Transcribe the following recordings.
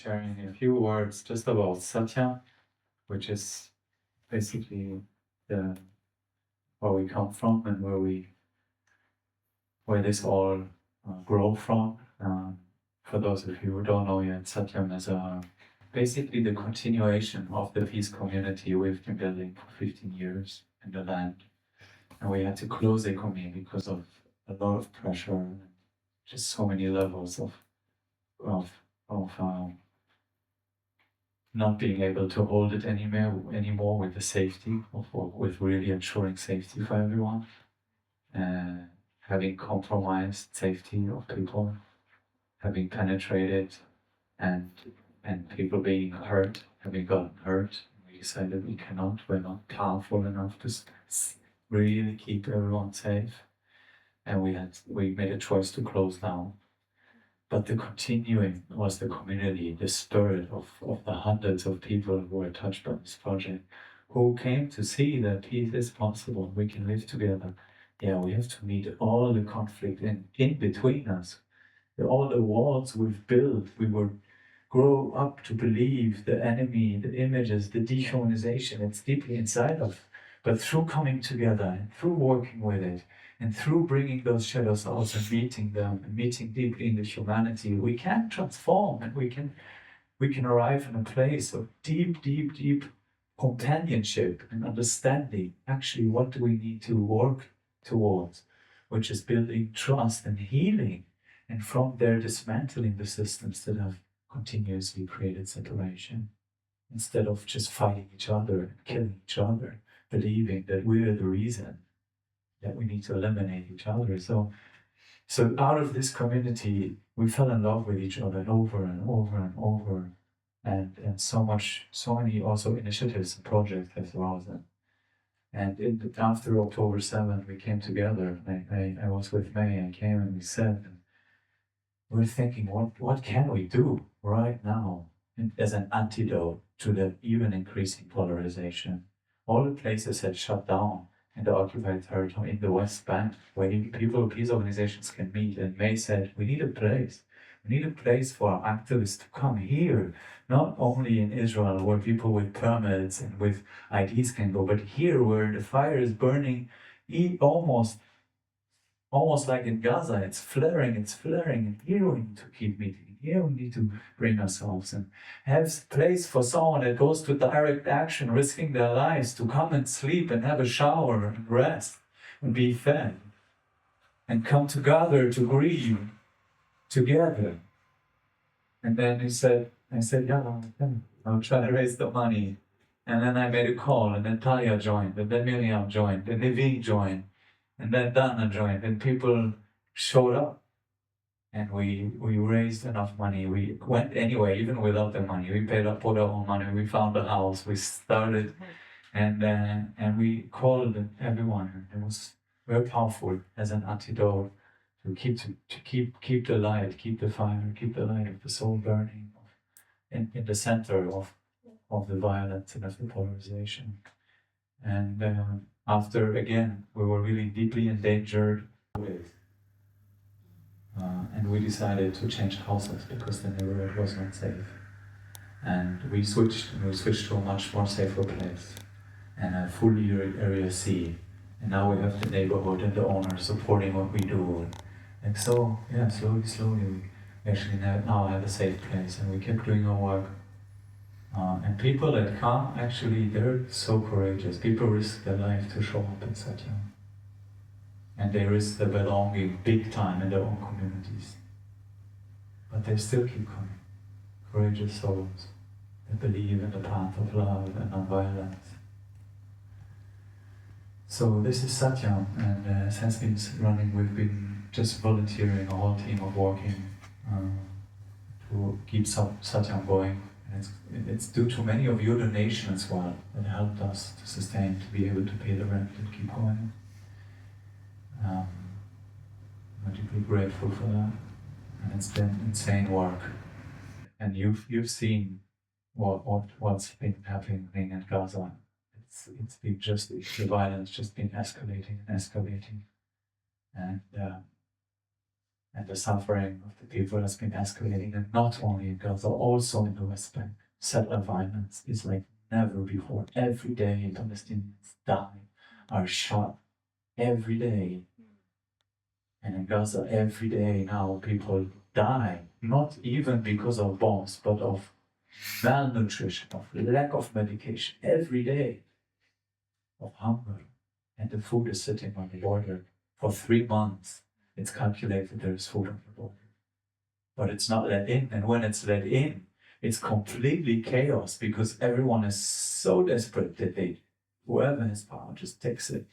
sharing a few words just about Satyam, which is basically the where we come from and where this all grow from. For those of you who don't know yet, Satyam is basically the continuation of the peace community we've been building for 15 years in the land, and we had to close the community because of a lot of pressure and just so many levels of not being able to hold it anymore with the safety with really ensuring safety for everyone, having compromised safety of people, having penetrated and people being hurt, having gotten hurt. We decided we're not powerful enough to really keep everyone safe, and we made a choice to close down. But the continuing was the community, the spirit of the hundreds of people who were touched by this project, who came to see that peace is possible, we can live together. Yeah, we have to meet all the conflict in between us. All the walls we've built, we would grow up to believe the enemy, the images, the dehumanization, it's deeply inside of. But through coming together and through working with it, and through bringing those shadows out and meeting them and meeting deeply in the humanity, we can transform and we can arrive in a place of deep companionship and understanding. Actually, what do we need to work towards? Which is building trust and healing, and from there dismantling the systems that have continuously created separation, instead of just fighting each other and killing each other, believing that we're the reason, that we need to eliminate each other. So out of this community, we fell in love with each other over and over and over. And so many also initiatives and projects have arisen. And after October 7th, we came together. I was with May, I came and we said, we're thinking, what can we do right now as an antidote to the even increasing polarization? All the places had shut down in the occupied territory in the West Bank, where peace organizations can meet. And May said, we need a place. We need a place for our activists to come here, not only in Israel, where people with permits and with IDs can go, but here where the fire is burning almost like in Gaza, it's flaring, and here we need to keep meeting. Here we need to bring ourselves and have place for someone that goes to direct action, risking their lives to come and sleep and have a shower and rest and be fed and come together to grieve together. And then I said, yeah, I'll try to raise the money. And then I made a call, and then Talia joined, and then Miriam joined, and Niveen joined, and then Dana joined, and people showed up. And we raised enough money. We went anyway, even without the money. We put our own money. We found a house. We started, and we called everyone. It was very powerful as an antidote to keep the light, keep the fire, keep the light of the soul burning in the center of the violence and of the polarization. And after again, we were really deeply endangered with. And we decided to change houses because the neighborhood was not safe. And we switched to a much more safer place and a fully Area C. And now we have the neighborhood and the owner supporting what we do. And so, yeah, slowly, we actually now have a safe place, and we kept doing our work. And people that come, actually, they're so courageous. People risk their life to show up in Satyam. And they risk their belonging big time in their own communities. But they still keep coming. Courageous souls that believe in the path of love and nonviolence. So this is Satyam, and it has been running. We've been just volunteering, a whole team of working to keep Satyam going. And it's due to many of your donations as well that helped us to sustain, to be able to pay the rent and keep going. I'm deeply grateful for that, and it's been insane work. And you've seen what's been happening in Gaza. It's been just the violence just been escalating, and And the suffering of the people has been escalating, and not only in Gaza, also in the West Bank. Settler violence is like never before. Every day Palestinians die, are shot, every day. And in Gaza, every day now people die, not even because of bombs, but of malnutrition, of lack of medication, every day, of hunger. And the food is sitting on the border for 3 months. It's calculated there is food on the border. But it's not let in. And when it's let in, it's completely chaos because everyone is so desperate that whoever has power just takes it,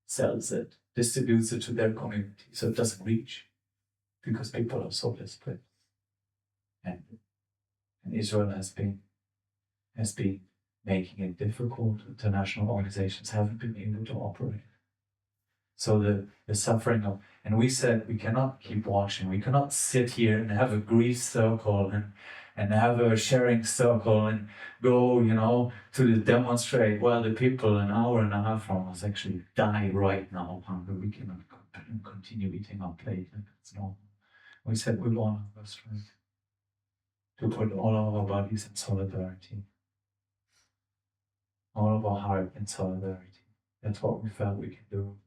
sells it, distributes it to their community so it doesn't reach because people are so desperate. And Israel has been making it difficult. International organizations haven't been able to operate. So the suffering of, and we said we cannot keep watching. We cannot sit here and have a grief circle and have a sharing circle and go, to the demonstrate while the people an hour and a half from us actually die right now of hunger. We cannot continue eating our plate like it's normal. We said we want our strength to put all of our bodies in solidarity, all of our heart in solidarity. That's what we felt we can do.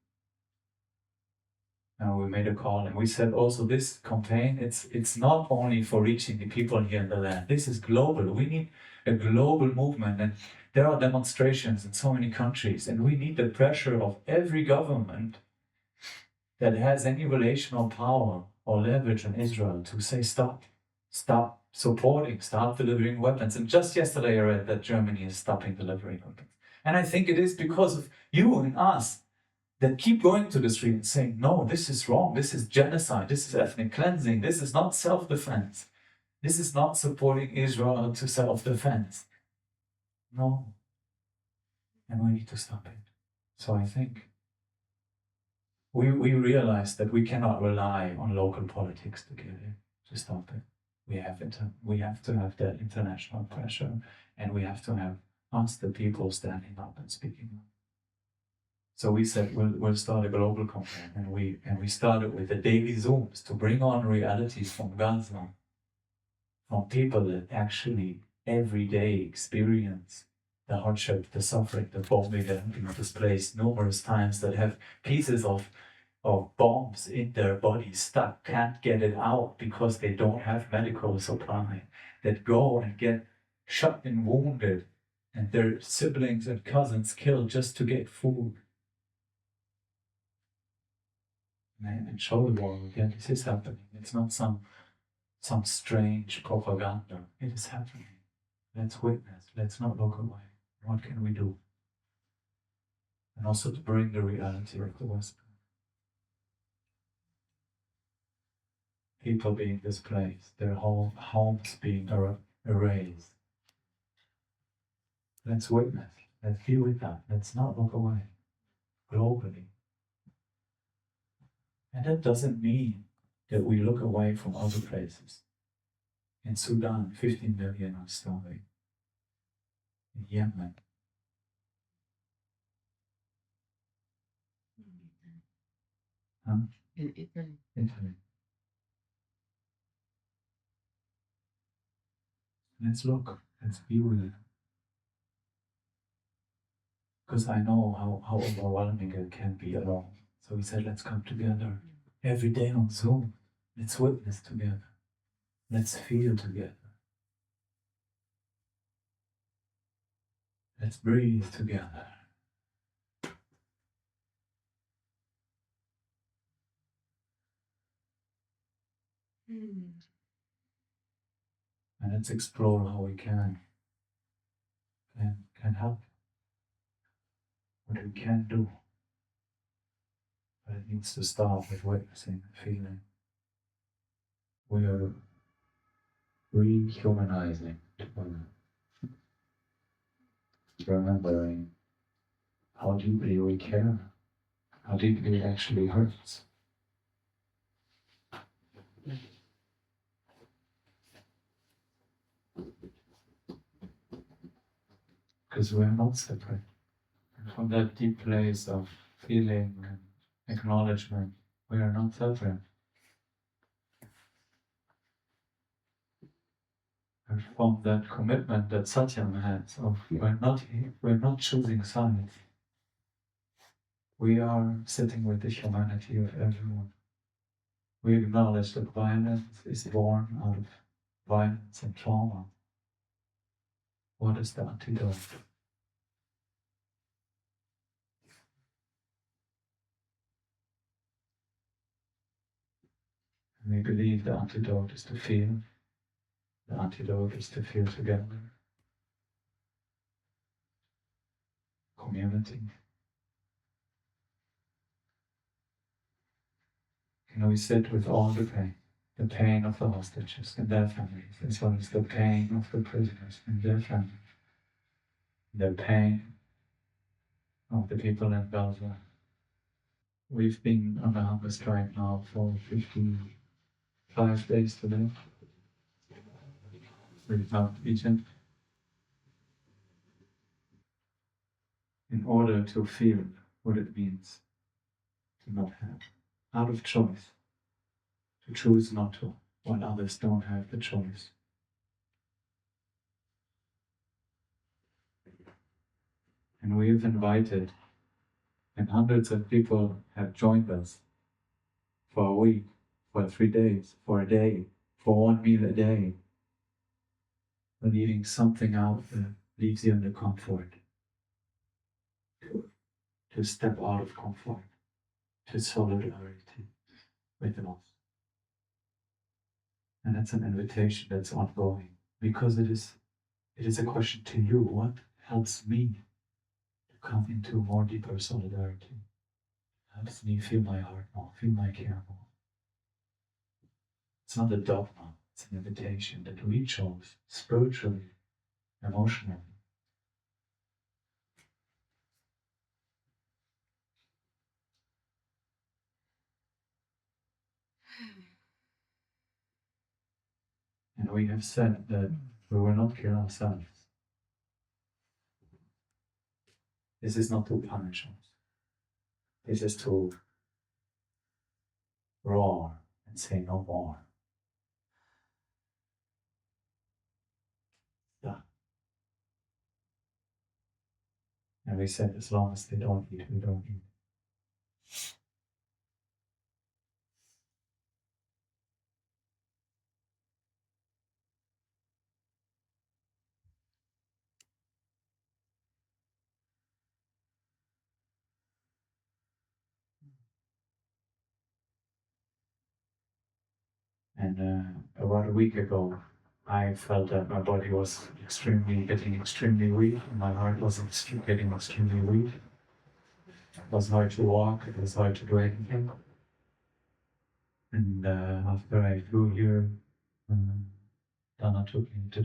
And we made a call, and we said also this campaign, it's not only for reaching the people here in the land. This is global. We need a global movement, and there are demonstrations in so many countries, and we need the pressure of every government that has any relational power or leverage in Israel to say stop supporting, stop delivering weapons. And just yesterday I read that Germany is stopping delivering weapons. And I think it is because of you and us that keep going to the street and saying, no, this is wrong, this is genocide, this is ethnic cleansing, this is not self-defense. This is not supporting Israel to self-defense. No. And we need to stop it. So I think we realize that we cannot rely on local politics to get it, to stop it. We have to have that international pressure, and we have to have us, the people, standing up and speaking up. So we said we'll start a global campaign, and we started with the daily Zooms to bring on realities from Gaza, from people that actually every day experience the hardship, the suffering, the bombing that have been displaced numerous times, that have pieces of bombs in their bodies stuck, can't get it out because they don't have medical supply, that go and get shot and wounded, and their siblings and cousins killed just to get food. And show the world again, this is happening. It's not some strange propaganda. It is happening. Let's witness. Let's not look away. What can we do? And also to bring the reality of the West. People being displaced, their whole homes being erased. Let's witness. Let's be with that. Let's not look away. Globally. And that doesn't mean that we look away from other places. In Sudan, 15 million are starving. In Yemen. Huh? In Italy. Italy. Let's look. Let's be with it. Because I know how overwhelming it can be alone. So we said, let's come together every day on Zoom. Let's witness together. Let's feel together. Let's breathe together. And let's explore how we can help. What we can do. But it needs to start with witnessing and feeling. We are rehumanizing together. Remembering how deeply we care, how deeply it actually hurts. Because we are not separate. And from that deep place of feeling and acknowledgement, we are not separate. from that commitment that Satyam has of we're not choosing sides. We are sitting with the humanity of everyone. We acknowledge that violence is born out of violence and trauma. What is the antidote? And we believe the antidote is to feel. The antidote is to feel together. Community. And we sit with all the pain of the hostages and their families, as well as the pain of the prisoners and their families, the pain of the people in Gaza. We've been on the hunger strike now for 55 days today. We've not eaten. In order to feel what it means to not have, out of choice, to choose not to, when others don't have the choice. And we've invited, and hundreds of people have joined us for a week, for 3 days, for a day, for one meal a day, but eating something out that leaves you in the comfort, to step out of comfort, to solidarity with us. And that's an invitation that's ongoing, because it is a question to you: what helps me to come into more deeper solidarity? Helps me feel my heart more, feel my care more. It's not a dogma, it's an invitation that we chose spiritually, emotionally. And we have said that we will not kill ourselves. This is not to punish us. This is to roar and say no more. Yeah. And we said, as long as they don't eat, we don't eat. And about a week ago, I felt that my body was getting extremely weak, and my heart was getting extremely weak. It was hard to walk, it was hard to do anything. And after I flew here, Dana took me to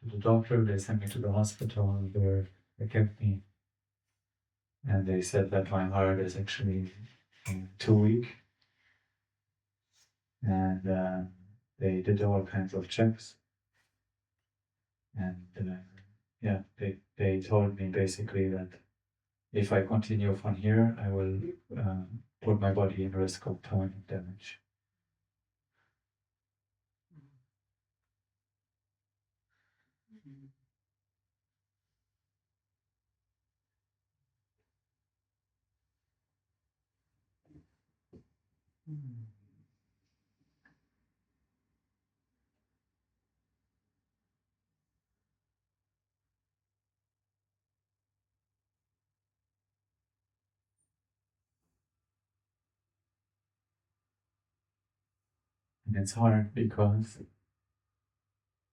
the doctor. They sent me to the hospital, where they kept me. And they said that my heart is actually too weak. And they did all kinds of checks. And yeah, they told me basically that if I continue from here, I will put my body in risk of permanent damage. And it's hard because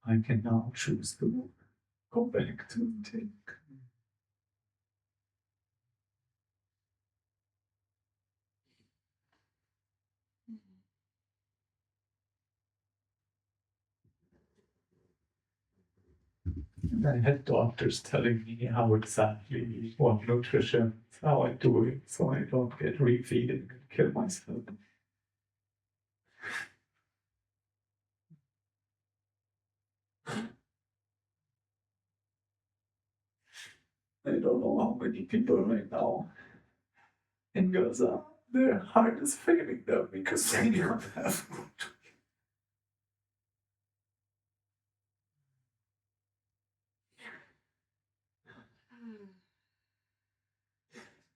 I can now choose to go back to take. And I had doctors telling me how exactly what nutrition, how I do it, so I don't get refeeding and kill myself. I don't know how many people right now in Gaza, their heart is failing them because they don't have food.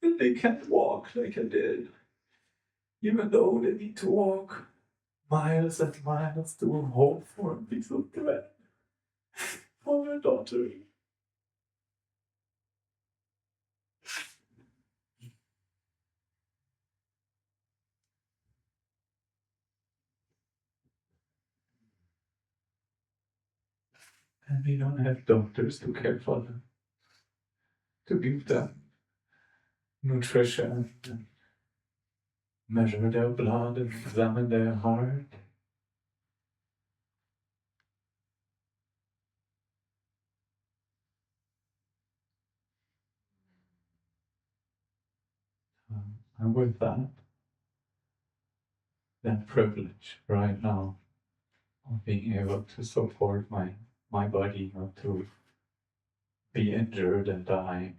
And they can't walk like I did, even though they need to walk miles and miles to hope for a piece of bread for their daughter. And we don't have doctors to care for them, to give them nutrition, and measure their blood and examine their heart. And with that privilege right now of being able to support my body not to be injured and die.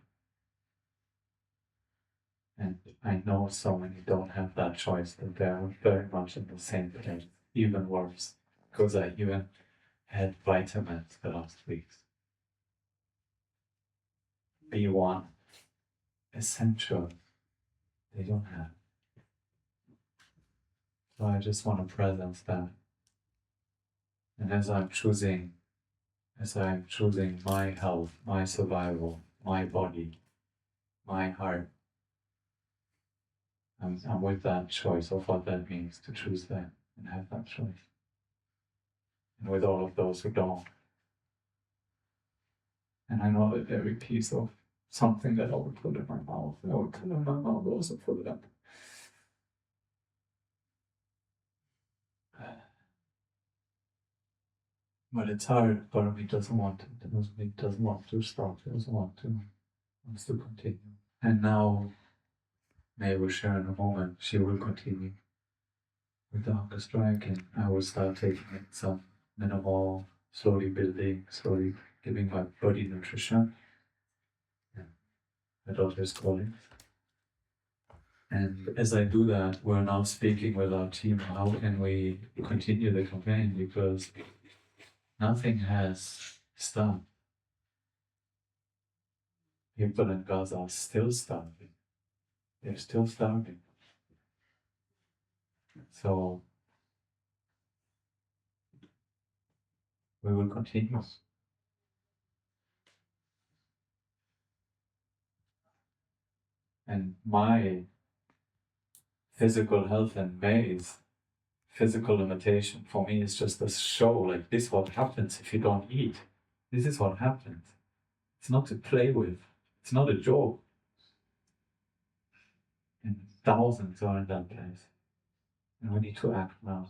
And I know so many don't have that choice, that they're very much in the same place, even worse, because I even had vitamins the last weeks. B1, essential, they don't have. So I just want to presence that. And as I'm choosing my health, my survival, my body, my heart, I'm with that choice of what that means to choose that and have that choice. And with all of those who don't. And I know that every piece of something that I would put in my mouth, I would put in my mouth also for them. But it's hard. Part of me doesn't want to stop. Wants to continue. And now, May will share in a moment. She will continue with the hunger strike, and I will start taking it some minimal, slowly building, slowly giving my body nutrition. Yeah. My daughter's calling. And as I do that, we're now speaking with our team. How can we continue the campaign? Because nothing has stopped. People in Gaza are still starving. They're still starving. So we will continue. And my physical health and May's physical limitation for me is just a show, like this is what happens if you don't eat. This is what happens. It's not to play with. It's not a joke. And thousands are in that place. And we need to act now.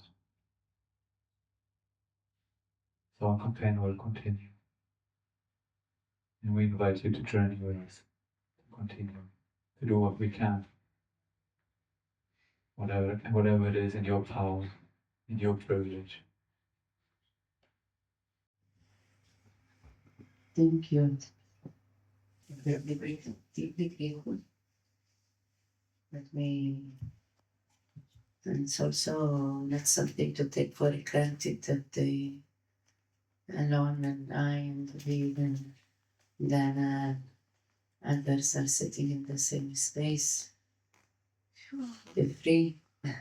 So our campaign will continue. And we invite you to journey with us, to continue, to do what we can. Whatever it is in your power, in your privilege. Thank you. Deeply grateful. Let me, and it's also not something to take for granted that they, Alon and I and David and Dana and others are sitting in the same space. They're free. I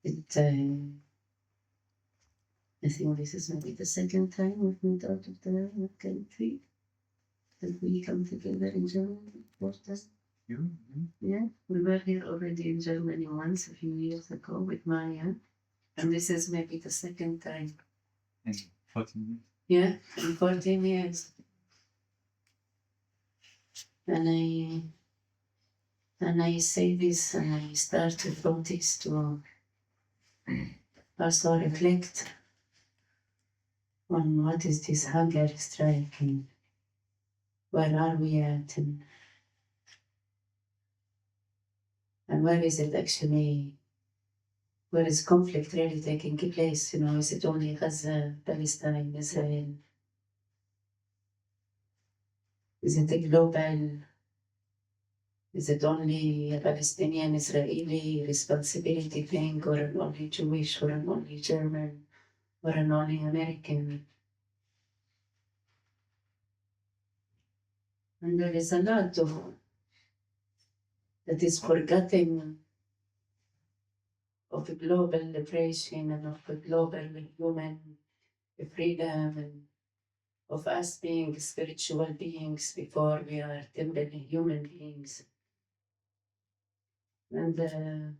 think this is maybe the second time we've moved out of the country that we come together in Germany. Yeah, we were here already in Germany once a few years ago with Maya, and this is maybe the second time. In 14 years? Yeah, in 14 years. And I say this, and I started from this to also reflect on what is this hunger strike and where are we at, and where is it actually, where is conflict really taking place? You know, is it only Gaza, Palestine, Israel? Is it a global? Is it only a Palestinian Israeli responsibility thing, or an only Jewish, or an only German, or an only American? And there is a lot that is forgotten of global liberation and of global human freedom and of us being spiritual beings before we are temple human beings. And the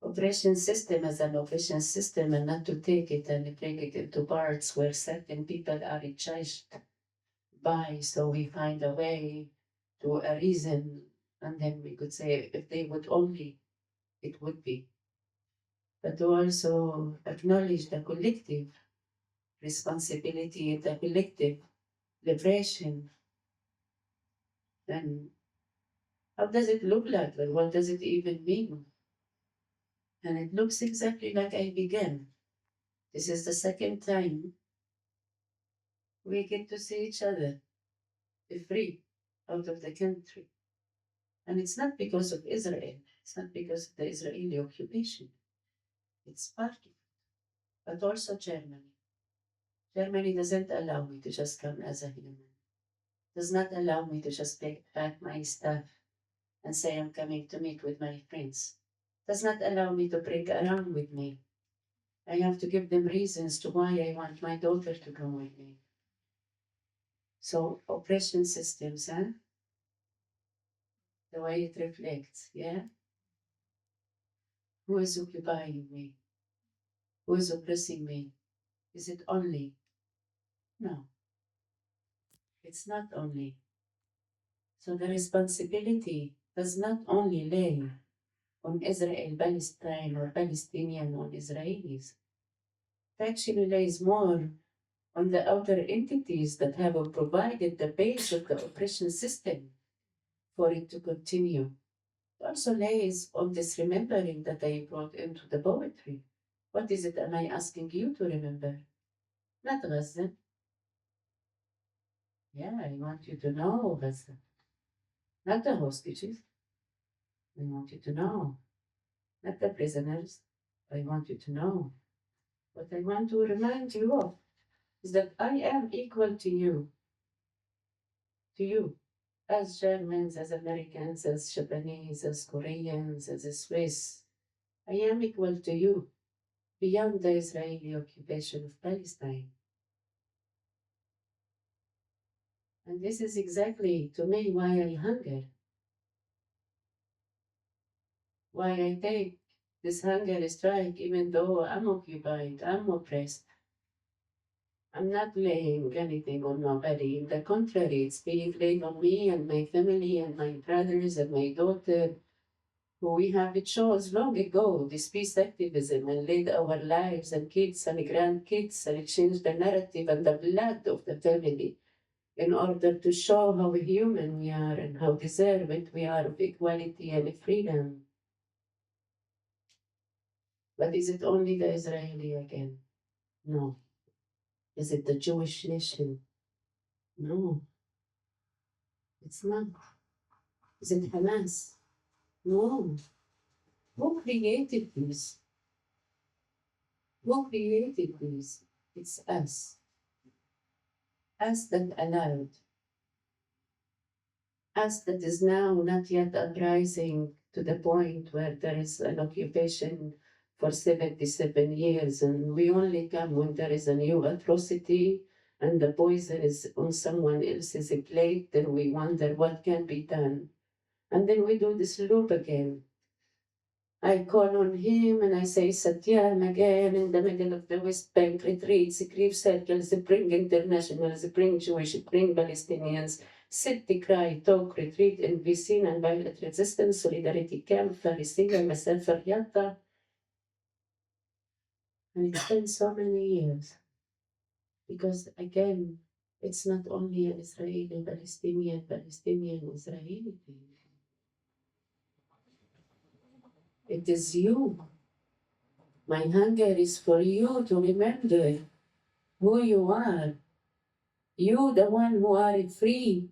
oppression system as an oppression system, and not to take it and break it into parts where certain people are judged by, so we find a way to a reason, and then we could say if they would only, it would be. But to also acknowledge the collective responsibility, the collective liberation. Then how does it look like? And what does it even mean? And it looks exactly like I began. This is the second time we get to see each other free out of the country. And it's not because of Israel, it's not because of the Israeli occupation. It's part of it, but also Germany. Germany doesn't allow me to just come as a human, does not allow me to just pack my stuff and say I'm coming to meet with my friends, does not allow me to bring around with me. I have to give them reasons to why I want my daughter to come with me. So oppression systems, huh? The way it reflects, yeah? Who is occupying me? Who is oppressing me? Is it only? No, it's not only. So the responsibility does not only lay on Israel, Palestine, or Palestinian on Israelis. It actually lays more on the outer entities that have provided the base of the oppression system for it to continue. It also lays on this remembering that I brought into the poetry. What is it am I asking you to remember? Not Gaza. Yeah, I want you to know Gaza. Not the hostages. I want you to know. Not the prisoners. I want you to know. What I want to remind you of is that I am equal to you. To you. As Germans, as Americans, as Japanese, as Koreans, as Swiss. I am equal to you beyond the Israeli occupation of Palestine. And this is exactly, to me, why I hunger. Why I take this hunger strike, even though I'm occupied, I'm oppressed. I'm not laying anything on nobody. On the contrary, it's being laid on me and my family and my brothers and my daughter, who we have chose long ago, this peace activism, and led our lives and kids and grandkids, and changed the narrative and the blood of the family in order to show how human we are and how deserving we are of equality and freedom. But is it only the Israeli again? No. Is it the Jewish nation? No, it's not. Is it Hamas? No. Who created this? Who created this? It's us. Us that allowed. Us that is now not yet uprising to the point where there is an occupation for 77 years, and we only come when there is a new atrocity and the poison is on someone else's plate, then we wonder what can be done. And then we do this loop again. I call on him and I say Satyam again in the middle of the West Bank retreats, grief circles, bring internationals, bring Jewish, bring Palestinians, sit, cry, talk, retreat, and be seen and violent resistance, solidarity camp, Farisiga, myself, Yatta. And it's been so many years. Because again, it's not only an Israeli, Palestinian, Israeli thing. It is you. My hunger is for you to remember who you are. You, the one who are free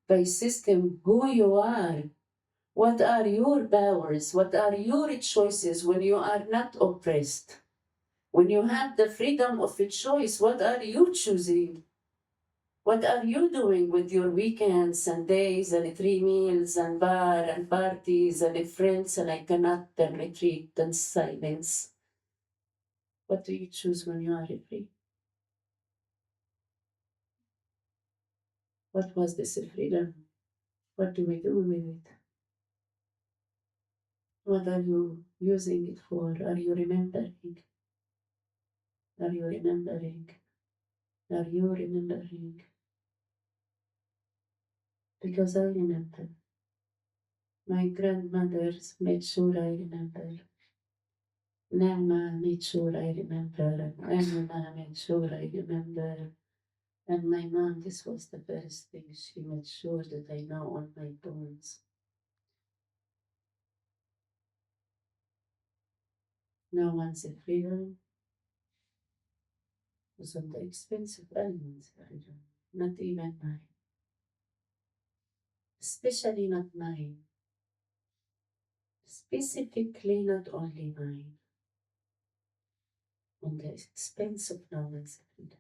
by system, who you are. What are your powers? What are your choices when you are not oppressed? When you have the freedom of choice, what are you choosing? What are you doing with your weekends and days and 3 meals and bar and parties and friends and I cannot then retreat and silence? What do you choose when you are free? What was this freedom? What do we do with it? What are you using it for? Are you remembering? Are you remembering? Are you remembering? Because I remember. My grandmothers made sure I remember. Nana made sure I remember. Grandma made sure I remember. And my mom, this was the first thing. She made sure that I know on my bones. No one's freedom was on the expense of anyone's freedom, not even mine. Especially not mine. Specifically, not only mine. On the expense of no one's freedom.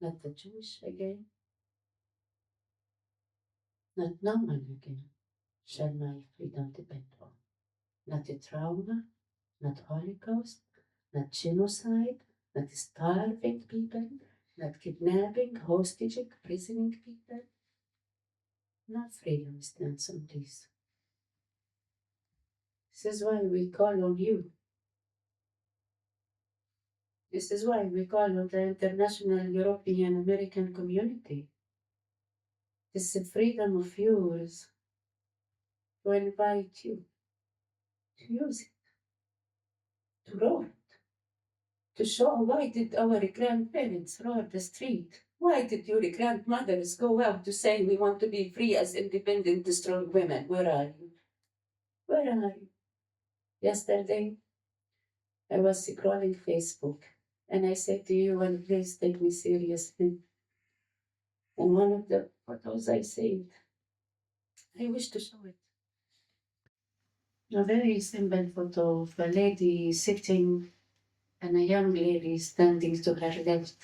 Not the Jewish again, not no one again shall my freedom depend on. Not a trauma, not Holocaust, not genocide, not starving people, not kidnapping, hostage, imprisoning people. No freedom stands on this. This is why we call on you. This is why we call on the international European American community. This freedom of yours to invite you to use it, to roar it, to show why did our grandparents roar the street? Why did your grandmothers go out to say we want to be free as independent, strong women? Where are you? Where are you? Yesterday, I was scrolling Facebook and I said to you, and please take me seriously. And one of the photos I saved, I wish to show it. A very simple photo of a lady sitting and a young lady standing to her left,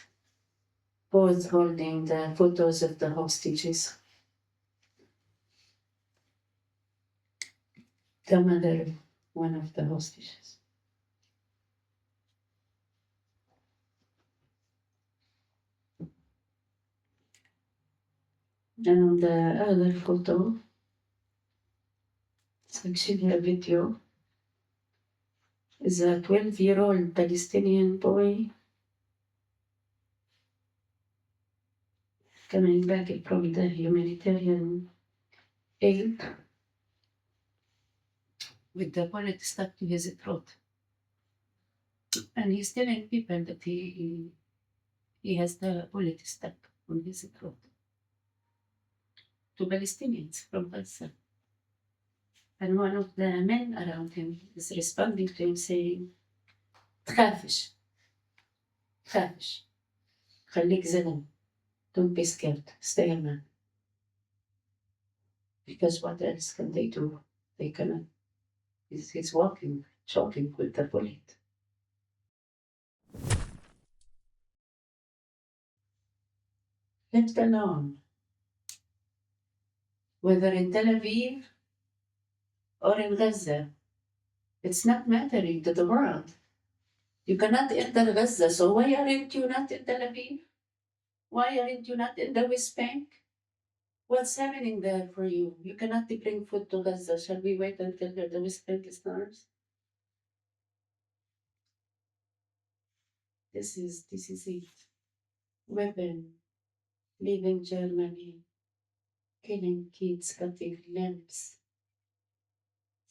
both holding the photos of the hostages. The mother of one of the hostages. And on the other photo, it's actually a video, is a 12-year-old Palestinian boy coming back from the humanitarian aid with the bullet stuck to his throat. And he's telling people that he has the bullet stuck on his throat. To Palestinians from Gaza. And one of the men around him is responding to him saying, تخافش تخافش خليك زلم, don't be scared, stay a man. Because what else can they do? They cannot. He's walking, choking with the bullet. Left alone, whether in Tel Aviv or in Gaza, it's not mattering to the world. You cannot enter Gaza, so why aren't you not in Tel Aviv? Why aren't you not in the West Bank? What's happening there for you? You cannot bring food to Gaza. Shall we wait until the West Bank starts? This is it. Women leaving Germany, killing kids, cutting limbs,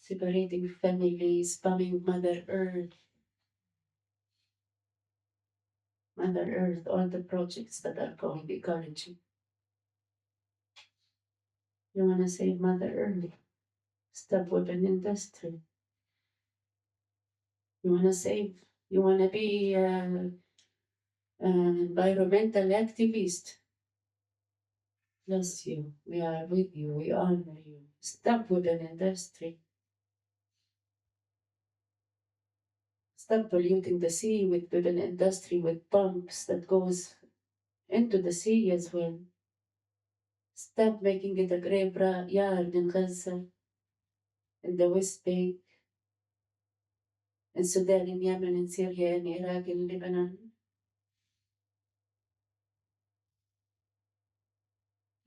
separating families, bombing Mother Earth. Mother Earth, all the projects that are called ecology. You want to save Mother Earth? Stop weapon industry. You want to save? You want to be an environmental activist? Bless you. We are with you. We honor you. Stop weapon industry. Stop polluting the sea with weapon industry with pumps that goes into the sea as well. Stop making it a graveyard in Gaza, in the West Bank, in Sudan, in Yemen, in Syria, in Iraq, in Lebanon.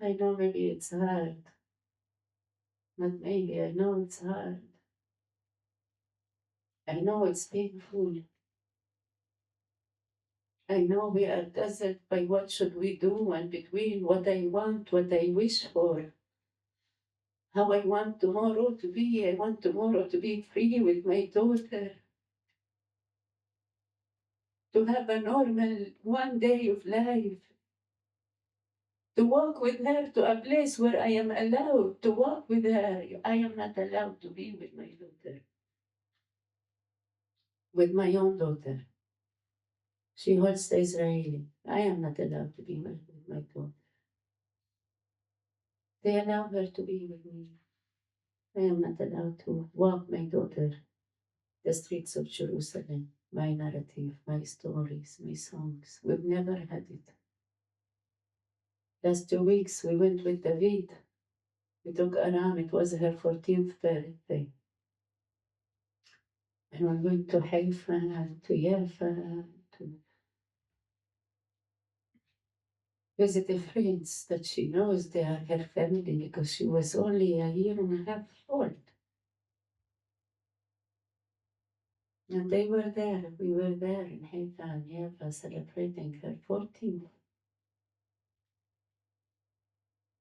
I know maybe it's hard. Not maybe, I know it's hard. I know it's painful. I know we are dazzled by what should we do and between what I want, what I wish for, how I want tomorrow to be. I want tomorrow to be free with my daughter, to have a normal one day of life, to walk with her to a place where I am allowed to walk with her. I am not allowed to be with my daughter, with my own daughter. She holds the Israeli. I am not allowed to be with my daughter. They allow her to be with me. I am not allowed to walk my daughter the streets of Jerusalem. My narrative, my stories, my songs. We've never had it. Last 2 weeks we went with David. We took Aram. It was her 14th birthday. And we went to Haifa, to Yafa, to visit the friends that she knows they are her family because she was only a year and a half old. And they were there. We were there in Haifa and Yafa celebrating her 14th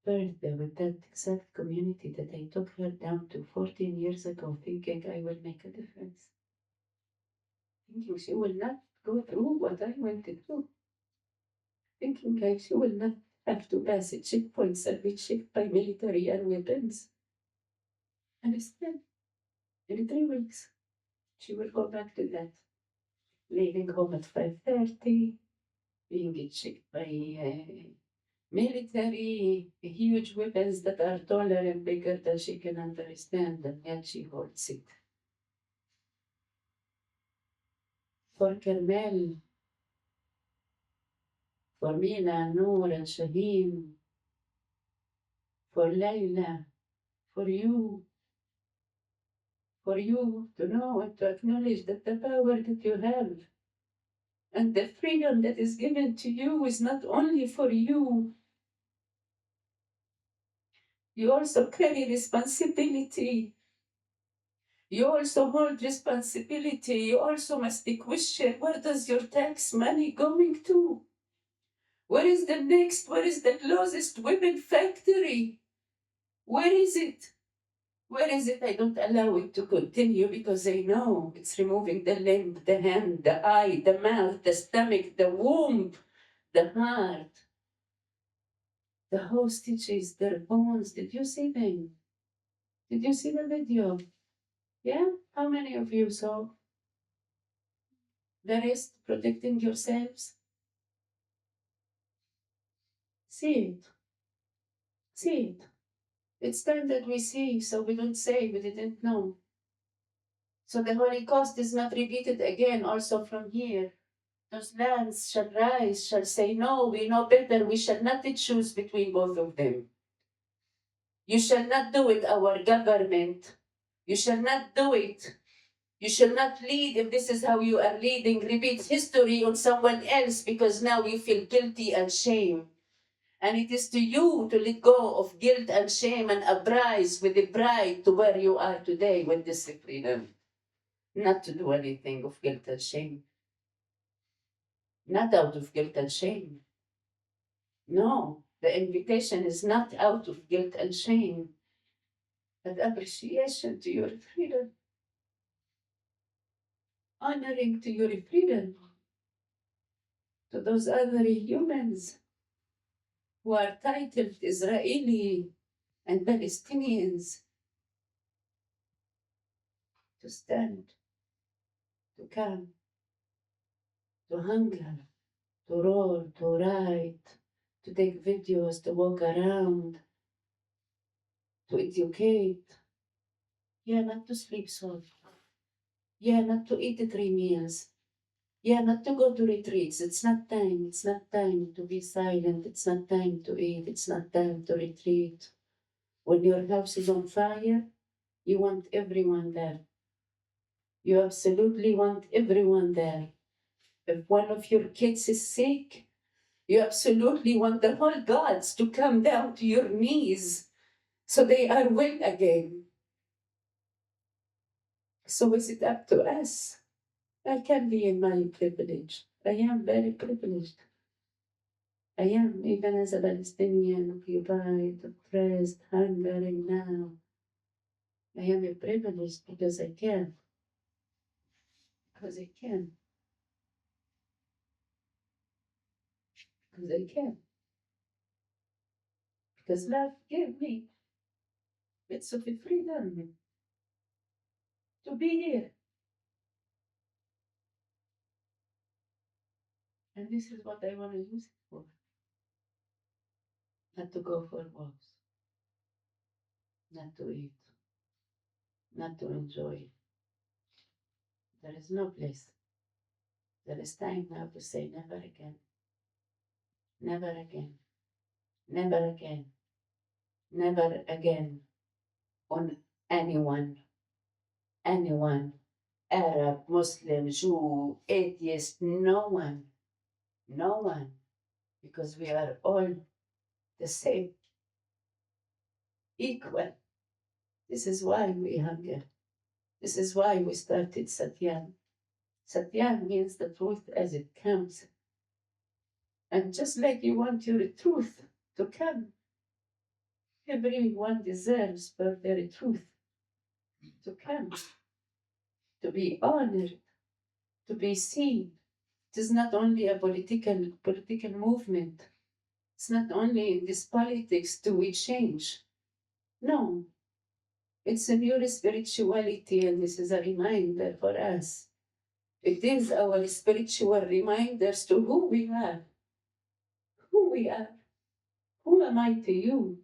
birthday with that exact community that I took her down to 14 years ago, thinking I will make a difference. Thinking she will not go through what I went through. Thinking she will not have to pass at checkpoints and be checked by military and weapons. And instead, in 3 weeks, she will go back to that. Leaving home at 5:30, being checked by military, huge weapons that are taller and bigger than she can understand, and yet she holds it. For Carmel, for Mina, Noor, and Shaheen, for Layla, for you to know and to acknowledge that the power that you have and the freedom that is given to you is not only for you. You also carry responsibility. You also hold responsibility. You also must be questioned. Where does your tax money going to? Where is the next? Where is the closest weapon factory? Where is it? Where is it? I don't allow it to continue because I know it's removing the limb, the hand, the eye, the mouth, the stomach, the womb, the heart, the hostages, their bones. Did you see them? Did you see the video? Yeah? How many of you saw? The rest protecting yourselves? See it. See it. It's time that we see, so we don't say we didn't know. So the Holocaust is not repeated again also from here. Those lands shall rise, shall say, no, we know better. We shall not choose between both of them. You shall not do it, our government. You shall not do it. You shall not lead if this is how you are leading. Repeat history on someone else because now you feel guilty and shame. And it is to you to let go of guilt and shame and uprise with the pride to where you are today with this freedom. Not to do anything of guilt and shame. Not out of guilt and shame. No, the invitation is not out of guilt and shame, but appreciation to your freedom, honoring to your freedom, to those other humans who are titled Israeli and Palestinians, to stand, to come, to hunger, to roar, to write, to take videos, to walk around, to educate. Yeah, not to sleep so. Yeah, not to eat 3 meals. Yeah, not to go to retreats. It's not time. It's not time to be silent. It's not time to eat. It's not time to retreat. When your house is on fire, you want everyone there. You absolutely want everyone there. If one of your kids is sick, you absolutely want the whole gods to come down to your knees so they are well again. So is it up to us? I can be in my privilege. I am very privileged. I am, even as a Palestinian, occupied, oppressed, hungering now. I am a privileged because I can. Because I can. Because I can. Because love gave me bits of a freedom to be here. And this is what I want to use it for. Not to go for walks, not to eat, not to enjoy. There is no place. There is time now to say never again, never again, never again, never again on anyone, anyone, Arab, Muslim, Jew, atheist, no one, no one, because we are all the same, equal. This is why we hunger. This is why we started Satyam. Satyam means the truth as it comes. And just like you want your truth to come, everyone deserves for their truth to come, to be honored, to be seen. It is not only a political movement. It's not only in this politics do we change. No, it's a new spirituality, and this is a reminder for us. It is our spiritual reminders to who we are. Who we are. Who am I to you?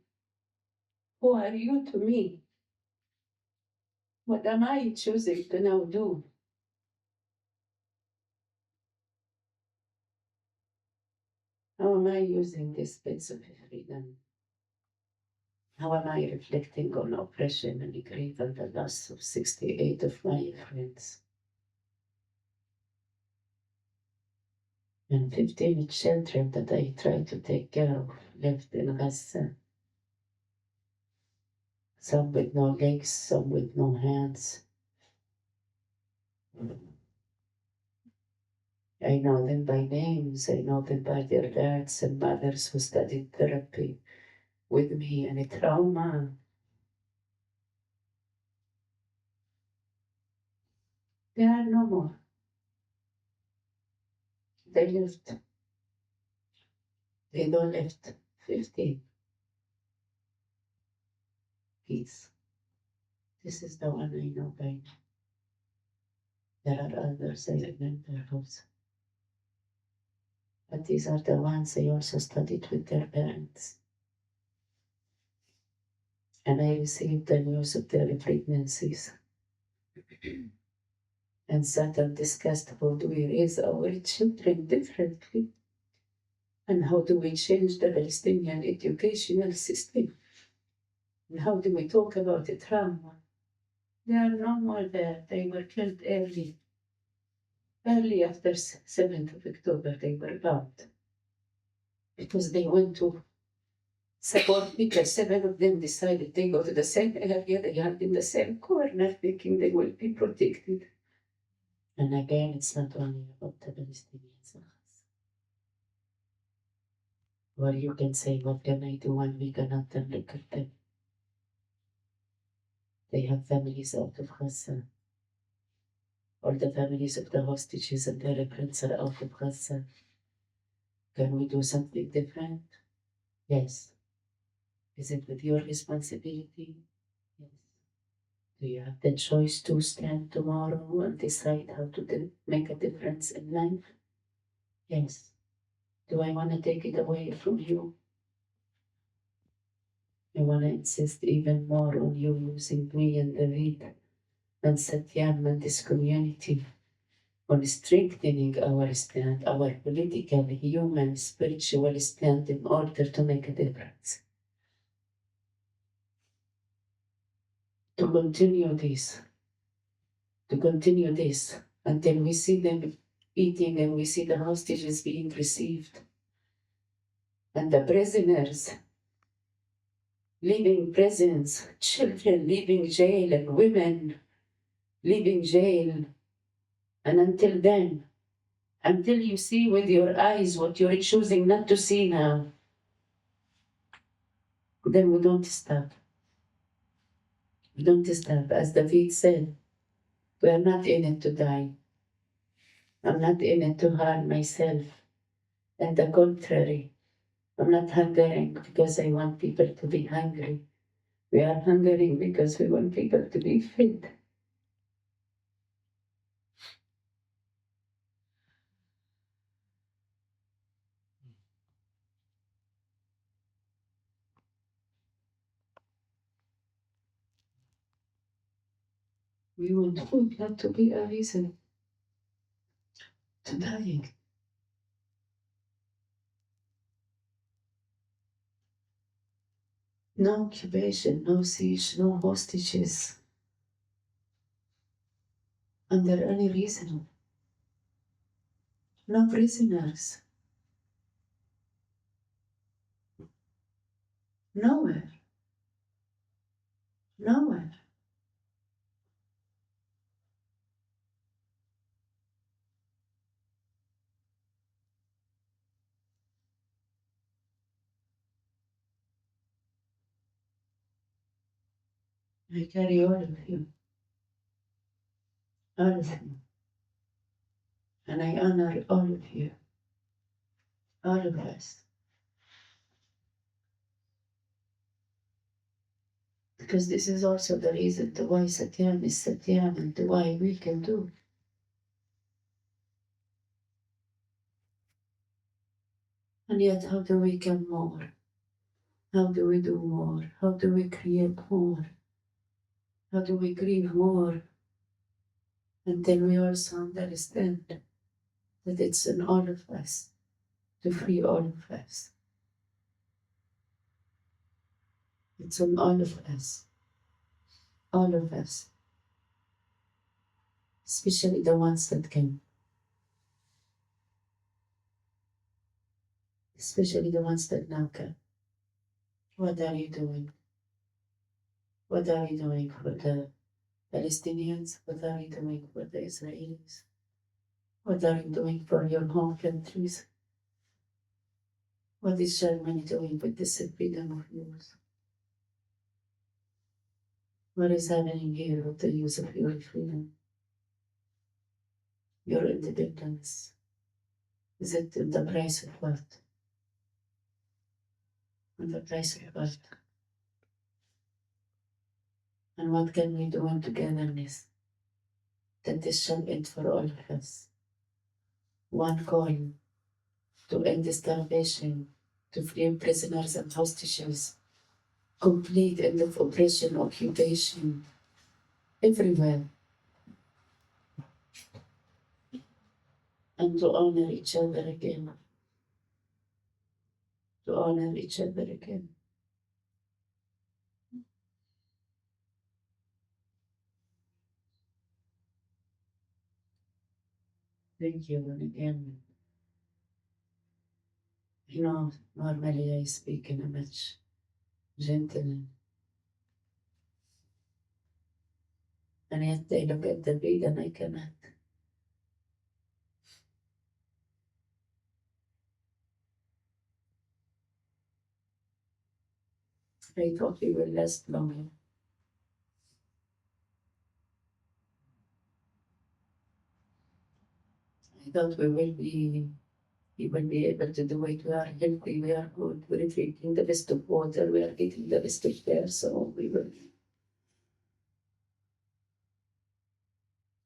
Who are you to me? What am I choosing to now do? How am I using this bits of freedom? How am I reflecting on oppression and grief and the loss of 68 of my friends? And 15 children that I try to take care of left in Gaza. Some with no legs, some with no hands. I know them by names, I know them by their dads and mothers who studied therapy with me, and a trauma. They are no more. They left. They don't left 15 kids. This is the one I know by now. There are others I remember also. But these are the ones I also studied with their parents. And I received the news of their pregnancies. And sat and discussed how do we raise our children differently, and how do we change the Palestinian educational system, and how do we talk about the trauma. They are no more there. They were killed early. Early after 7th of October, they were bombed because they went to support people. 7 of them decided they go to the same area, they are in the same corner, thinking they will be protected. And again, it's not only about the Palestinians. Or you can say, what can I do when we cannot look at them? They have families out of Gaza. All the families of the hostages and their parents are out of Gaza. Can we do something different? Yes. Is it with your responsibility? Yes. Do you have the choice to stand tomorrow and decide how to make a difference in life? Yes. Do I want to take it away from you? I want to insist even more on you using me and David and Satyam and this community on strengthening our stand, our political, human, spiritual stand in order to make a difference. To continue this until we see them eating and we see the hostages being received and the prisoners leaving prisons, children leaving jail, and women leaving jail. And until then, until you see with your eyes what you're choosing not to see now, then we don't stop. We don't stop. As David said, we are not in it to die. I'm not in it to harm myself. And the contrary, I'm not hungering because I want people to be hungry. We are hungering because we want people to be fed. We want food not to be a reason to dying. No occupation, no siege, no hostages under any reason. No prisoners. Nowhere. Nowhere. I carry all of you, all of you, and I honor all of you, all of us, because this is also the reason to why Satyam is Satyam and to why we can do. And yet, how do we come more? How do we do more? How do we create more? How do we grieve more? And then we also understand that it's in all of us to free all of us. It's on all of us, especially the ones that can, especially the ones that now can. What are you doing? What are you doing for the Palestinians? What are you doing for the Israelis? What are you doing for your home countries? What is Germany doing with this freedom of yours? What is happening here with the use of your freedom? Your independence? Is it in the price of what? In the price of what? And what can we do in togetherness that this shall end for all of us? One call to end starvation, to free prisoners and hostages, complete end of oppression, occupation, everywhere, and to honor each other again. To honor each other again. Thank you, and again, you know, normally I speak in a much gentler, and yet they look at the beat and I cannot. I thought we will last longer. I thought we will be able to do it. We are healthy, we are good, we're drinking the best of water, we are getting the best of air, so we will.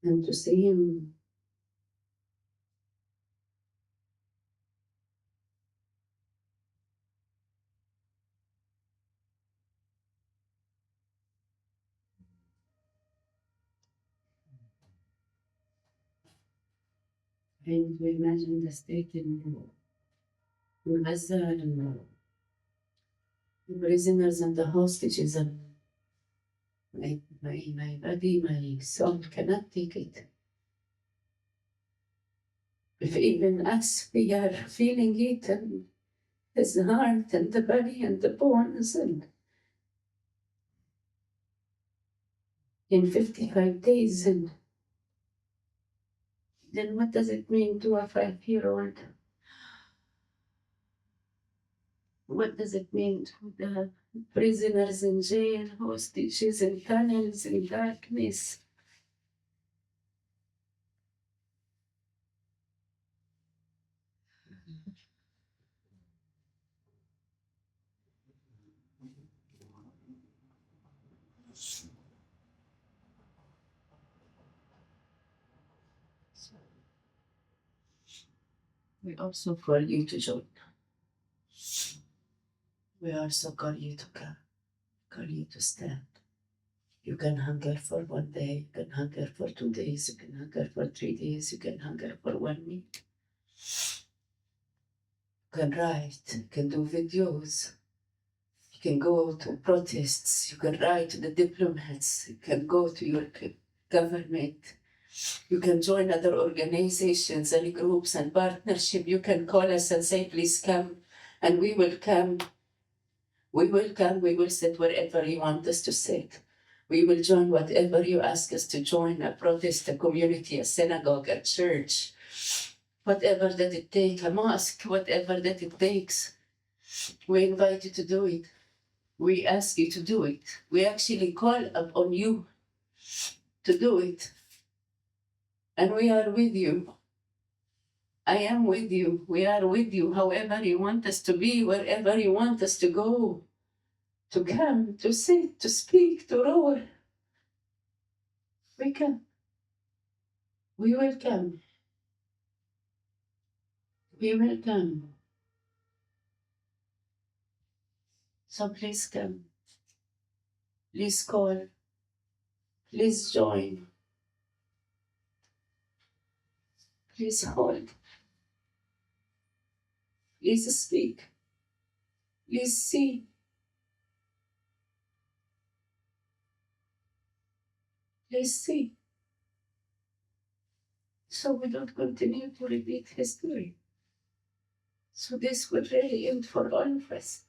And to see him And we imagine the state in Gaza and the prisoners and the hostages, and my body, my soul cannot take it. If even us, we are feeling it, and his heart and the body and the bones, and in 55 days, and then what does it mean to a 5-year-old? What does it mean to the prisoners in jail, hostages in tunnels, in darkness? We also call you to join. We also call you to come, call you to stand. You can hunger for 1 day, you can hunger for 2 days, you can hunger for 3 days, you can hunger for 1 week. You can write, you can do videos, you can go to protests, you can write to the diplomats, you can go to your government, you can join other organizations and groups and partnership. You can call us and say, please come, and we will come. We will come, we will sit wherever you want us to sit. We will join whatever you ask us to join, a protest, a community, a synagogue, a church, whatever that it takes, a mosque, whatever that it takes. We invite you to do it. We ask you to do it. We actually call upon you to do it. And we are with you. I am with you. We are with you, however you want us to be, wherever you want us to go, to come, to sit, to speak, to roar. We come. We will come. We will come. So please come. Please call. Please join. Please hold. Please speak. Please see. Please see. So we don't continue to repeat history. So this will really end for all of us.